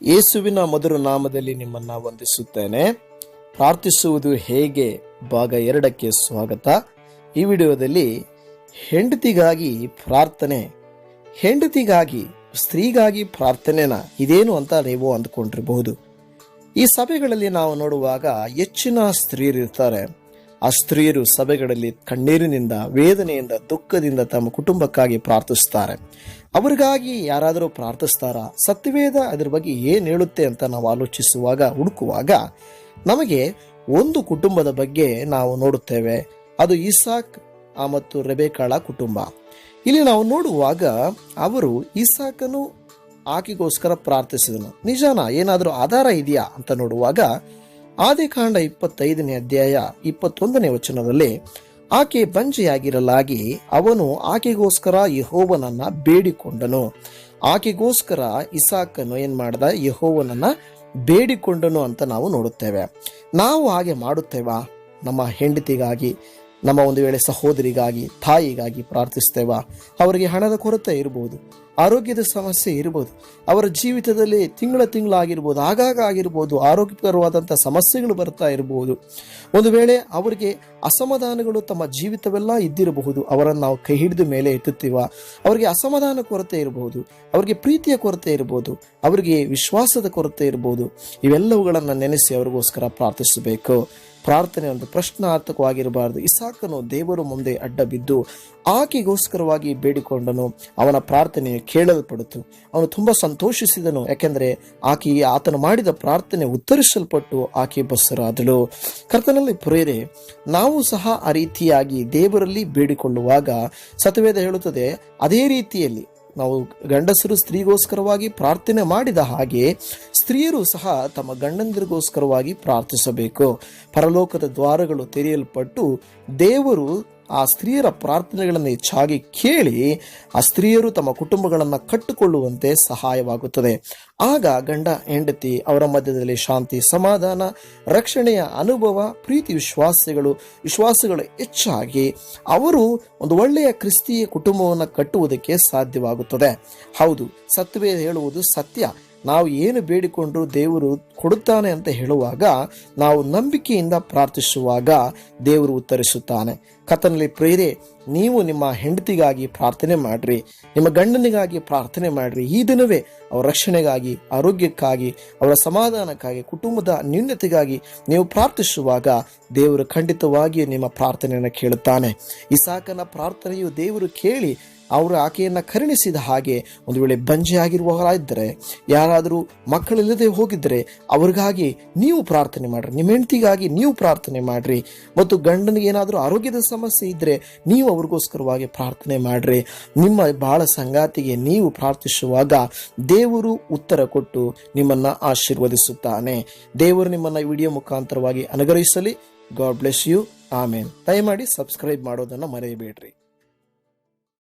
ಯೇಸುವಿನ ಮಧುರ ನಾಮದಲ್ಲಿ ನಿಮ್ಮನ್ನ ವಂದಿಸುತ್ತೇನೆ. ಪ್ರಾರ್ಥಿಸುವುದು ಹೇಗೆ ಭಾಗ 2ಕ್ಕೆ ಸ್ವಾಗತ. ಈ ವಿಡಿಯೋದಲ್ಲಿ ಹೆಂಡತಿಗಾಗಿ ಪ್ರಾರ್ಥನೆ, ಹೆಂಡತಿಗಾಗಿ ಸ್ತ್ರೀಗಾಗಿ ಪ್ರಾರ್ಥನೆನ ಇದೇನು ಅಂತ ನೀವು ಅಂದ್ಕೊಂಡಿರಬಹುದು. ಈ ಸಭೆಗಳಲ್ಲಿ ನಾವು ನೋಡುವಾಗ ಹೆಚ್ಚಿನ ಸ್ತ್ರೀಯರು ಇರ್ತಾರೆ. ಆ ಸ್ತ್ರೀಯರು ಸಭೆಗಳಲ್ಲಿ ಕಣ್ಣೀರಿನಿಂದ, ವೇದನೆಯಿಂದ, ದುಃಖದಿಂದ ತಮ್ಮ ಕುಟುಂಬಕ್ಕಾಗಿ ಪ್ರಾರ್ಥಿಸ್ತಾರೆ. ಅವರಿಗಾಗಿ ಯಾರಾದರೂ ಪ್ರಾರ್ಥಿಸ್ತಾರ? ಸತ್ಯವೇದ ಅದ್ರ ಬಗ್ಗೆ ಏನು ಹೇಳುತ್ತೆ ಅಂತ ನಾವು ಆಲೋಚಿಸುವಾಗ, ಹುಡುಕುವಾಗ ನಮಗೆ ಒಂದು ಕುಟುಂಬದ ಬಗ್ಗೆ ನಾವು ನೋಡುತ್ತೇವೆ. ಅದು ಇಸಾಕ್ ಮತ್ತು ರೆಬೆಕಾಳ ಕುಟುಂಬ. ಇಲ್ಲಿ ನಾವು ನೋಡುವಾಗ ಅವರು ಇಸಾಕನು ಆಕೆಗೋಸ್ಕರ ಪ್ರಾರ್ಥಿಸಿದನು. ನಿಜಾನ? ಏನಾದರೂ ಆಧಾರ ಇದೆಯಾ ಅಂತ ನೋಡುವಾಗ ಆದಿಕಾಂಡ 25ನೇ ಅಧ್ಯಾಯ 21ನೇ ವಚನದಲ್ಲಿ ಆಕೆ ಬಂಜೆಯಾಗಿರಲಾಗಿ ಅವನು ಆಕೆಗೋಸ್ಕರ ಯೆಹೋವನನ್ನ ಬೇಡಿಕೊಂಡನು. ಆಕೆಗೋಸ್ಕರ ಇಸಾಕನು ಏನ್ ಮಾಡ್ದ? ಯೆಹೋವನನ್ನ ಬೇಡಿಕೊಂಡನು ಅಂತ ನಾವು ನೋಡುತ್ತೇವೆ. ನಾವು ಹಾಗೆ ಮಾಡುತ್ತೇವಾ? ನಮ್ಮ ಹೆಂಡತಿಗಾಗಿ, ನಮ್ಮ ಒಂದು ವೇಳೆ ಸಹೋದರಿಗಾಗಿ, ತಾಯಿಗಾಗಿ ಪ್ರಾರ್ಥಿಸ್ತೇವಾ? ಅವರಿಗೆ ಹಣದ ಕೊರತೆ ಇರಬಹುದು, ಆರೋಗ್ಯದ ಸಮಸ್ಯೆ ಇರಬಹುದು, ಅವರ ಜೀವಿತದಲ್ಲಿ ತಿಂಗಳಾಗಿರ್ಬೋದು, ಆಗಾಗ ಆಗಿರ್ಬೋದು, ಆರೋಗ್ಯಕರವಾದಂಥ ಸಮಸ್ಯೆಗಳು ಬರ್ತಾ ಇರಬಹುದು. ಒಂದು ವೇಳೆ ಅವರಿಗೆ ಅಸಮಾಧಾನಗಳು ತಮ್ಮ ಜೀವಿತವೆಲ್ಲ ಇದ್ದಿರಬಹುದು. ಅವರನ್ನು ನಾವು ಕೈ ಹಿಡಿದು ಮೇಲೆ ಎತ್ತುತ್ತೀವ. ಅವರಿಗೆ ಅಸಮಾಧಾನ ಕೊರತೆ ಇರಬಹುದು, ಅವರಿಗೆ ಪ್ರೀತಿಯ ಕೊರತೆ ಇರಬಹುದು, ಅವರಿಗೆ ವಿಶ್ವಾಸದ ಕೊರತೆ ಇರಬಹುದು. ಇವೆಲ್ಲವುಗಳನ್ನು ನೆನೆಸಿ ಅವರಿಗೋಸ್ಕರ ಪ್ರಾರ್ಥಿಸಬೇಕು. ಪ್ರಾರ್ಥನೆ ಒಂದು ಪ್ರಶ್ನಾರ್ಥಕವಾಗಿರಬಾರದು. ಇಸಾಕನು ದೇವರು ಮುಂದೆ ಅಡ್ಡ ಬಿದ್ದು ಆಕೆಗೋಸ್ಕರವಾಗಿ ಬೇಡಿಕೊಂಡನು. ಅವನ ಪ್ರಾರ್ಥನೆ ಕೇಳಲ್ಪಡಿತು. ಅವನು ತುಂಬಾ ಸಂತೋಷಿಸಿದನು. ಯಾಕೆಂದ್ರೆ ಆತನು ಮಾಡಿದ ಪ್ರಾರ್ಥನೆ ಉತ್ತರಿಸಲ್ಪಟ್ಟು ಆಕೆ ಬಸರಾದಳು. ಕರ್ತನಲ್ಲಿ ಪ್ರಿಯರೇ, ನಾವು ಸಹ ಆ ರೀತಿಯಾಗಿ ದೇವರಲ್ಲಿ ಬೇಡಿಕೊಳ್ಳುವಾಗ ಸತ್ಯವೇದ ಹೇಳುತ್ತದೆ, ಅದೇ ರೀತಿಯಲ್ಲಿ ನಾವು ಗಂಡಸರು ಸ್ತ್ರೀಗೋಸ್ಕರವಾಗಿ ಪ್ರಾರ್ಥನೆ ಮಾಡಿದ ಹಾಗೆ ಸ್ತ್ರೀಯರು ಸಹ ತಮ್ಮ ಗಂಡಂದಿರಿಗೋಸ್ಕರವಾಗಿ ಪ್ರಾರ್ಥಿಸಬೇಕು. ಪರಲೋಕದ ದ್ವಾರಗಳು ತೆರೆಯಲ್ಪಟ್ಟು ದೇವರು ಆ ಸ್ತ್ರೀಯರ ಪ್ರಾರ್ಥನೆಗಳನ್ನು ಹೆಚ್ಚಾಗಿ ಕೇಳಿ ಆ ಸ್ತ್ರೀಯರು ತಮ್ಮ ಕುಟುಂಬಗಳನ್ನು ಕಟ್ಟಿಕೊಳ್ಳುವಂತೆ ಸಹಾಯವಾಗುತ್ತದೆ. ಆಗ ಗಂಡ ಹೆಂಡತಿ ಅವರ ಮಧ್ಯದಲ್ಲಿ ಶಾಂತಿ, ಸಮಾಧಾನ, ರಕ್ಷಣೆಯ ಅನುಭವ, ಪ್ರೀತಿ, ವಿಶ್ವಾಸಗಳು ಹೆಚ್ಚಾಗಿ ಅವರು ಒಂದು ಒಳ್ಳೆಯ ಕ್ರಿಸ್ತೀಯ ಕುಟುಂಬವನ್ನು ಕಟ್ಟುವುದಕ್ಕೆ ಸಾಧ್ಯವಾಗುತ್ತದೆ. ಹೌದು, ಸತ್ಯವೇ ಹೇಳುವುದು ಸತ್ಯ. ನಾವು ಏನು ಬೇಡಿಕೊಂಡ್ರು ದೇವರು ಕೊಡುತ್ತಾನೆ ಅಂತ ಹೇಳುವಾಗ, ನಾವು ನಂಬಿಕೆಯಿಂದ ಪ್ರಾರ್ಥಿಸುವಾಗ ದೇವರು ಉತ್ತರಿಸುತ್ತಾನೆ. ಕರ್ತನಲ್ಲಿ ಪ್ರಿಯರೇ, ನೀವು ನಿಮ್ಮ ಹೆಂಡತಿಗಾಗಿ ಪ್ರಾರ್ಥನೆ ಮಾಡ್ರಿ, ನಿಮ್ಮ ಗಂಡನಿಗಾಗಿ ಪ್ರಾರ್ಥನೆ ಮಾಡ್ರಿ. ಈ ದಿನವೇ ಅವರ ರಕ್ಷಣೆಗಾಗಿ, ಆರೋಗ್ಯಕ್ಕಾಗಿ, ಅವರ ಸಮಾಧಾನಕ್ಕಾಗಿ, ಕುಟುಂಬದ ನ್ಯೂನತೆಗಾಗಿ ನೀವು ಪ್ರಾರ್ಥಿಸುವಾಗ ದೇವರು ಖಂಡಿತವಾಗಿಯೂ ನಿಮ್ಮ ಪ್ರಾರ್ಥನೆಯನ್ನು ಕೇಳುತ್ತಾನೆ. ಇಸಾಕನ ಪ್ರಾರ್ಥನೆಯು ದೇವರು ಕೇಳಿ ಅವರು ಆಕೆಯನ್ನು ಕರುಣಿಸಿದ ಹಾಗೆ, ಒಂದು ವೇಳೆ ಬಂಜೆ ಆಗಿರುವವರಾಗಿದ್ದರೆ, ಯಾರಾದರೂ ಮಕ್ಕಳಿಲ್ಲದೆ ಹೋಗಿದ್ದರೆ ಅವರಿಗಾಗಿ ನೀವು ಪ್ರಾರ್ಥನೆ ಮಾಡ್ರಿ, ನಿಮ್ಮ ಹೆಂಡತಿಗಾಗಿ ನೀವು ಪ್ರಾರ್ಥನೆ ಮಾಡ್ರಿ. ಮತ್ತು ಗಂಡನಿಗೆ ಏನಾದರೂ ಆರೋಗ್ಯದ ಸಮಸ್ಯೆ ಇದ್ದರೆ ನೀವು ಅವ್ರಿಗೋಸ್ಕರವಾಗಿ ಪ್ರಾರ್ಥನೆ ಮಾಡ್ರಿ. ನಿಮ್ಮ ಬಾಳ ಸಂಗಾತಿಗೆ ನೀವು ಪ್ರಾರ್ಥಿಸುವಾಗ ದೇವರು ಉತ್ತರ ಕೊಟ್ಟು ನಿಮ್ಮನ್ನ ಆಶೀರ್ವದಿಸುತ್ತಾನೆ. ದೇವರು ನಿಮ್ಮನ್ನ ವಿಡಿಯೋ ಮುಖಾಂತರವಾಗಿ ಅನುಗ್ರಹಿಸಲಿ. God bless you. ಆಮೇನ್. ದಯಮಾಡಿ ಸಬ್ಸ್ಕ್ರೈಬ್ ಮಾಡೋದನ್ನು ಮರೆಯಬೇಡ್ರಿ.